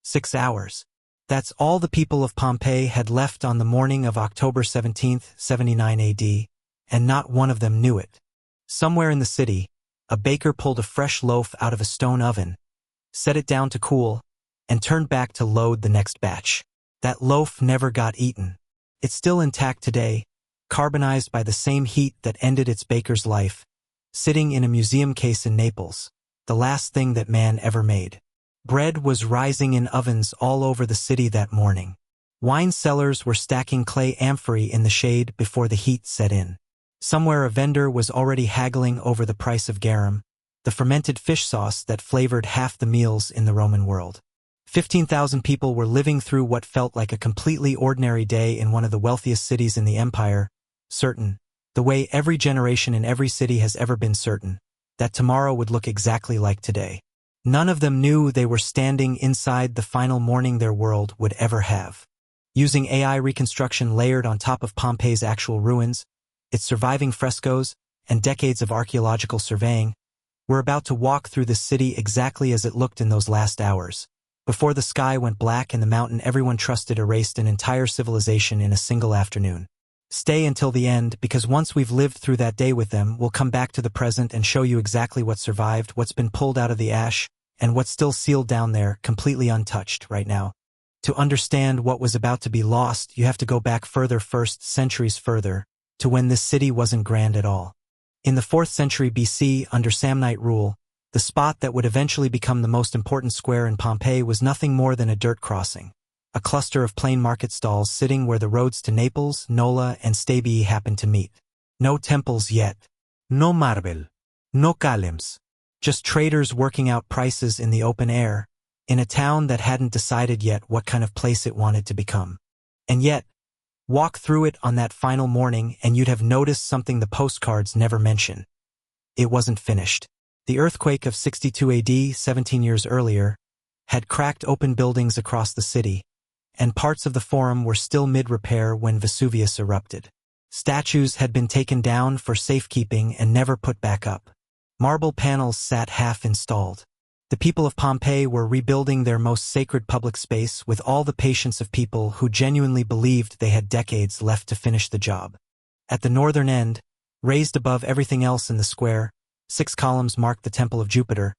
6 hours. That's all the people of Pompeii had left on the morning of October 17, 79 AD, and not one of them knew it. Somewhere in the city, a baker pulled a fresh loaf out of a stone oven, set it down to cool, and turned back to load the next batch. That loaf never got eaten. It's still intact today, carbonized by the same heat that ended its baker's life, sitting in a museum case in Naples, the last thing that man ever made. Bread was rising in ovens all over the city that morning. Wine cellars were stacking clay amphorae in the shade before the heat set in. Somewhere a vendor was already haggling over the price of garum, the fermented fish sauce that flavored half the meals in the Roman world. 15,000 people were living through what felt like a completely ordinary day in one of the wealthiest cities in the empire, certain, the way every generation in every city has ever been certain, that tomorrow would look exactly like today. None of them knew they were standing inside the final morning their world would ever have. Using AI reconstruction layered on top of Pompeii's actual ruins, its surviving frescoes, and decades of archaeological surveying, we're about to walk through the city exactly as it looked in those last hours, before the sky went black and the mountain everyone trusted erased an entire civilization in a single afternoon. Stay until the end, because once we've lived through that day with them, we'll come back to the present and show you exactly what survived, what's been pulled out of the ash, and what's still sealed down there, completely untouched right now. To understand what was about to be lost, you have to go back further first, centuries further, to when this city wasn't grand at all. In the 4th century BC, under Samnite rule, the spot that would eventually become the most important square in Pompeii was nothing more than a dirt crossing, a cluster of plain market stalls sitting where the roads to Naples, Nola, and Stabii happened to meet. No temples yet. No marble. No columns. Just traders working out prices in the open air, in a town that hadn't decided yet what kind of place it wanted to become. And yet, walk through it on that final morning and you'd have noticed something the postcards never mention. It wasn't finished. The earthquake of 62 AD, 17 years earlier, had cracked open buildings across the city, and parts of the Forum were still mid-repair when Vesuvius erupted. Statues had been taken down for safekeeping and never put back up. Marble panels sat half-installed. The people of Pompeii were rebuilding their most sacred public space with all the patience of people who genuinely believed they had decades left to finish the job. At the northern end, raised above everything else in the square, 6 columns marked the Temple of Jupiter,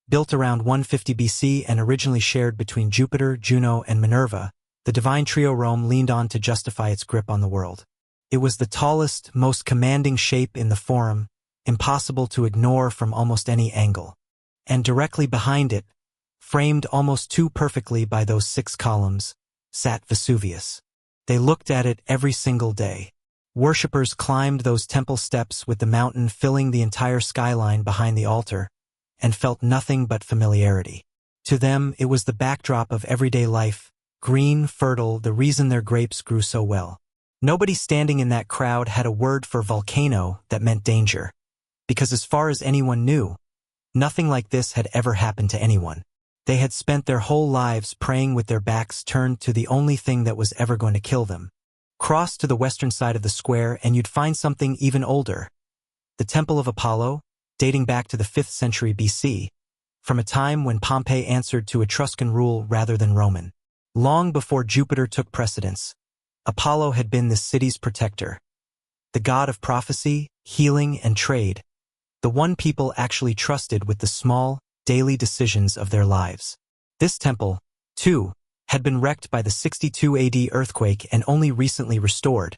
built around 150 BC and originally shared between Jupiter, Juno, and Minerva. The divine trio Rome leaned on to justify its grip on the world. It was the tallest, most commanding shape in the Forum, impossible to ignore from almost any angle. And directly behind it, framed almost too perfectly by those 6 columns, sat Vesuvius. They looked at it every single day. Worshippers climbed those temple steps with the mountain filling the entire skyline behind the altar, and felt nothing but familiarity. To them, it was the backdrop of everyday life, green, fertile, the reason their grapes grew so well. Nobody standing in that crowd had a word for volcano that meant danger, because as far as anyone knew, nothing like this had ever happened to anyone. They had spent their whole lives praying with their backs turned to the only thing that was ever going to kill them. Cross to the western side of the square and you'd find something even older. The Temple of Apollo, dating back to the 5th century BC, from a time when Pompeii answered to Etruscan rule rather than Roman. Long before Jupiter took precedence, Apollo had been the city's protector, the god of prophecy, healing, and trade, the one people actually trusted with the small, daily decisions of their lives. This temple, too, had been wrecked by the 62 AD earthquake and only recently restored,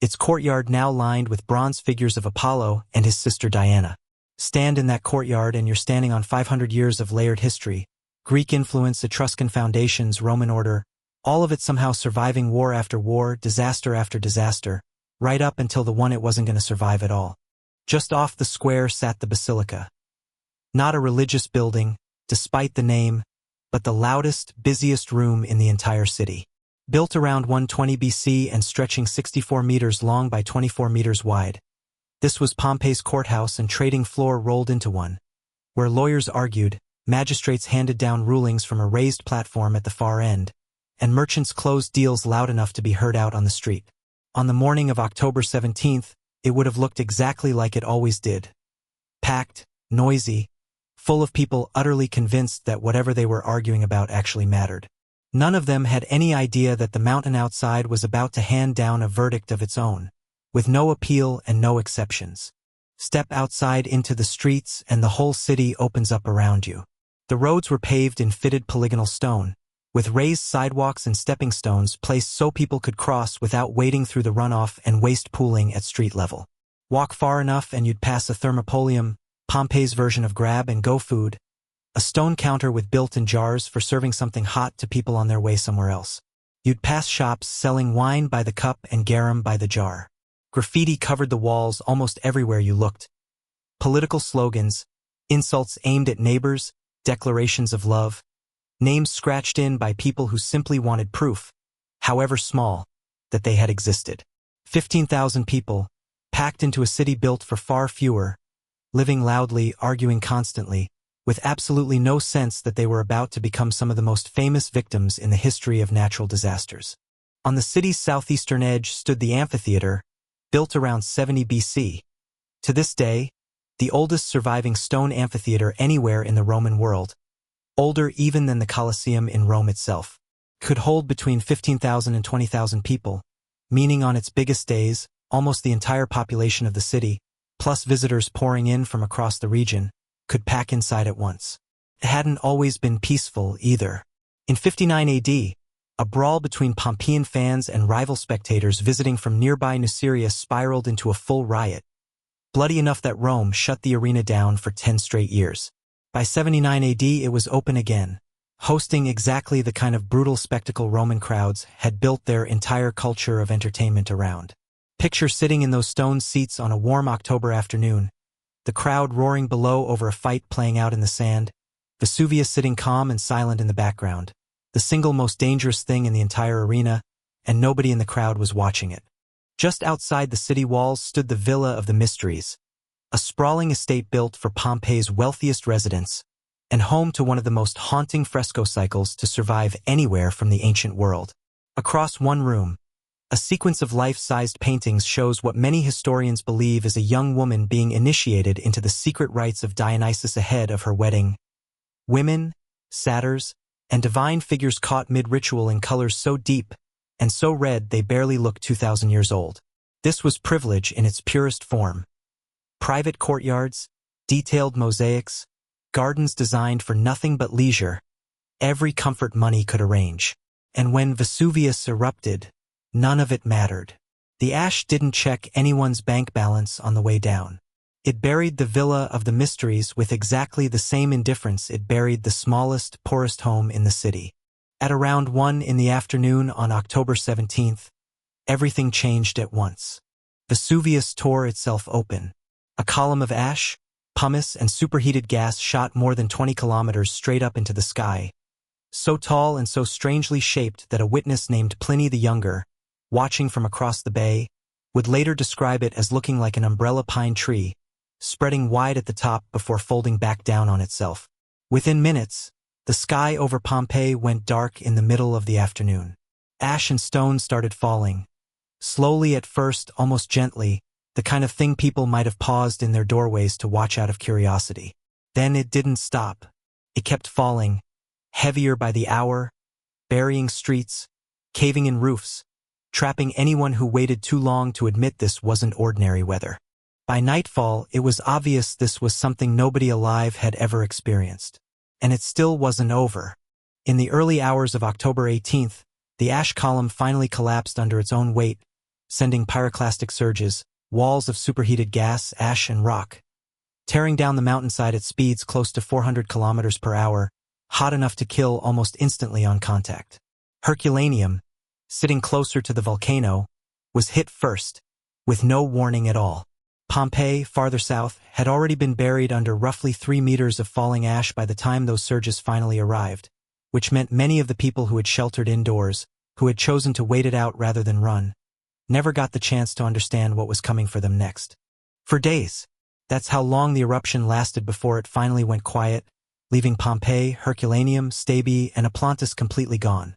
its courtyard now lined with bronze figures of Apollo and his sister Diana. Stand in that courtyard and you're standing on 500 years of layered history, Greek influence, Etruscan foundations, Roman order, all of it somehow surviving war after war, disaster after disaster, right up until the one it wasn't going to survive at all. Just off the square sat the basilica. Not a religious building, despite the name, but the loudest, busiest room in the entire city. Built around 120 BC and stretching 64 meters long by 24 meters wide, this was Pompeii's courthouse and trading floor rolled into one, where lawyers argued, magistrates handed down rulings from a raised platform at the far end, and merchants closed deals loud enough to be heard out on the street. On the morning of October 17th, it would have looked exactly like it always did. Packed, noisy, full of people utterly convinced that whatever they were arguing about actually mattered. None of them had any idea that the mountain outside was about to hand down a verdict of its own, with no appeal and no exceptions. Step outside into the streets and the whole city opens up around you. The roads were paved in fitted polygonal stone, with raised sidewalks and stepping stones placed so people could cross without wading through the runoff and waste pooling at street level. Walk far enough and you'd pass a thermopolium, Pompeii's version of grab-and-go food, a stone counter with built-in jars for serving something hot to people on their way somewhere else. You'd pass shops selling wine by the cup and garum by the jar. Graffiti covered the walls almost everywhere you looked. Political slogans, insults aimed at neighbors, declarations of love, names scratched in by people who simply wanted proof, however small, that they had existed. 15,000 people, packed into a city built for far fewer, living loudly, arguing constantly, with absolutely no sense that they were about to become some of the most famous victims in the history of natural disasters. On the city's southeastern edge stood the amphitheater, built around 70 BC. To this day, the oldest surviving stone amphitheater anywhere in the Roman world, older even than the Colosseum in Rome itself, could hold between 15,000 and 20,000 people, meaning on its biggest days, almost the entire population of the city, plus visitors pouring in from across the region, could pack inside at once. It hadn't always been peaceful either. In 59 AD, a brawl between Pompeian fans and rival spectators visiting from nearby Nuceria spiraled into a full riot, bloody enough that Rome shut the arena down for 10 straight years. By 79 AD it was open again, hosting exactly the kind of brutal spectacle Roman crowds had built their entire culture of entertainment around. Picture sitting in those stone seats on a warm October afternoon, the crowd roaring below over a fight playing out in the sand, Vesuvius sitting calm and silent in the background, the single most dangerous thing in the entire arena, and nobody in the crowd was watching it. Just outside the city walls stood the Villa of the Mysteries, a sprawling estate built for Pompeii's wealthiest residents, and home to one of the most haunting fresco cycles to survive anywhere from the ancient world. Across one room, a sequence of life-sized paintings shows what many historians believe is a young woman being initiated into the secret rites of Dionysus ahead of her wedding. Women, satyrs, and divine figures caught mid-ritual in colors so deep and so red they barely look 2,000 years old. This was privilege in its purest form. Private courtyards, detailed mosaics, gardens designed for nothing but leisure, every comfort money could arrange. And when Vesuvius erupted, none of it mattered. The ash didn't check anyone's bank balance on the way down. It buried the Villa of the Mysteries with exactly the same indifference it buried the smallest, poorest home in the city. At around 1 in the afternoon on October 17th, everything changed at once. Vesuvius tore itself open. A column of ash, pumice, and superheated gas shot more than 20 kilometers straight up into the sky, so tall and so strangely shaped that a witness named Pliny the Younger, watching from across the bay, would later describe it as looking like an umbrella pine tree, spreading wide at the top before folding back down on itself. Within minutes, the sky over Pompeii went dark in the middle of the afternoon. Ash and stone started falling. Slowly at first, almost gently, the kind of thing people might have paused in their doorways to watch out of curiosity. Then it didn't stop. It kept falling, heavier by the hour, burying streets, caving in roofs, trapping anyone who waited too long to admit this wasn't ordinary weather. By nightfall, it was obvious this was something nobody alive had ever experienced. And it still wasn't over. In the early hours of October 18th, the ash column finally collapsed under its own weight, sending pyroclastic surges, walls of superheated gas, ash, and rock, tearing down the mountainside at speeds close to 400 kilometers per hour, hot enough to kill almost instantly on contact. Herculaneum, sitting closer to the volcano, was hit first, with no warning at all. Pompeii, farther south, had already been buried under roughly 3 meters of falling ash by the time those surges finally arrived, which meant many of the people who had sheltered indoors, who had chosen to wait it out rather than run, never got the chance to understand what was coming for them next. For days, that's how long the eruption lasted before it finally went quiet, leaving Pompeii, Herculaneum, Stabi, and Oplontis completely gone.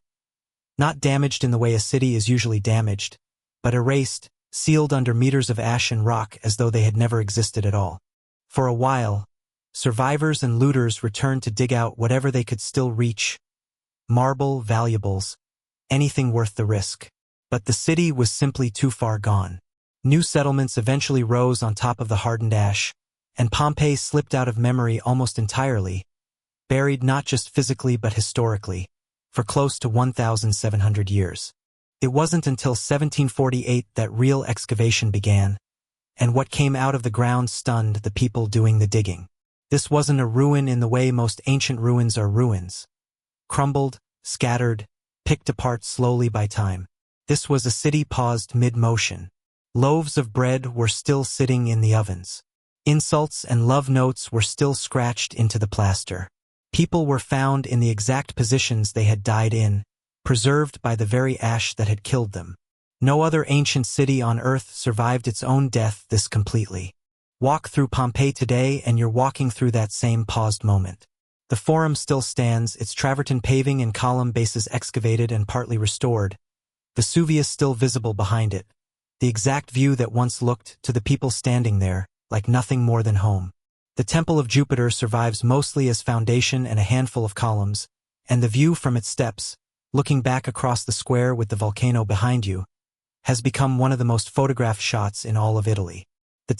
Not damaged in the way a city is usually damaged, but erased, sealed under meters of ash and rock as though they had never existed at all. For a while, survivors and looters returned to dig out whatever they could still reach, marble, valuables, anything worth the risk. But the city was simply too far gone. New settlements eventually rose on top of the hardened ash, and Pompeii slipped out of memory almost entirely, buried not just physically but historically, for close to 1,700 years. It wasn't until 1748 that real excavation began, and what came out of the ground stunned the people doing the digging. This wasn't a ruin in the way most ancient ruins are ruins. Crumbled, scattered, picked apart slowly by time. This was a city paused mid-motion. Loaves of bread were still sitting in the ovens. Insults and love notes were still scratched into the plaster. People were found in the exact positions they had died in, preserved by the very ash that had killed them. No other ancient city on Earth survived its own death this completely. Walk through Pompeii today and you're walking through that same paused moment. The Forum still stands, its travertine paving and column bases excavated and partly restored, Vesuvius still visible behind it, the exact view that once looked, to the people standing there, like nothing more than home. The Temple of Jupiter survives mostly as foundation and a handful of columns, and the view from its steps, looking back across the square with the volcano behind you, has become one of the most photographed shots in all of Italy.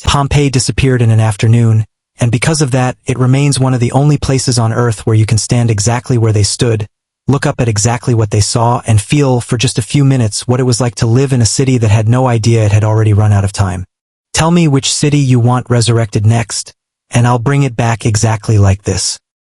Pompeii disappeared in an afternoon, and because of that, it remains one of the only places on Earth where you can stand exactly where they stood, look up at exactly what they saw, and feel for just a few minutes what it was like to live in a city that had no idea it had already run out of time. Tell me which city you want resurrected next, and I'll bring it back exactly like this.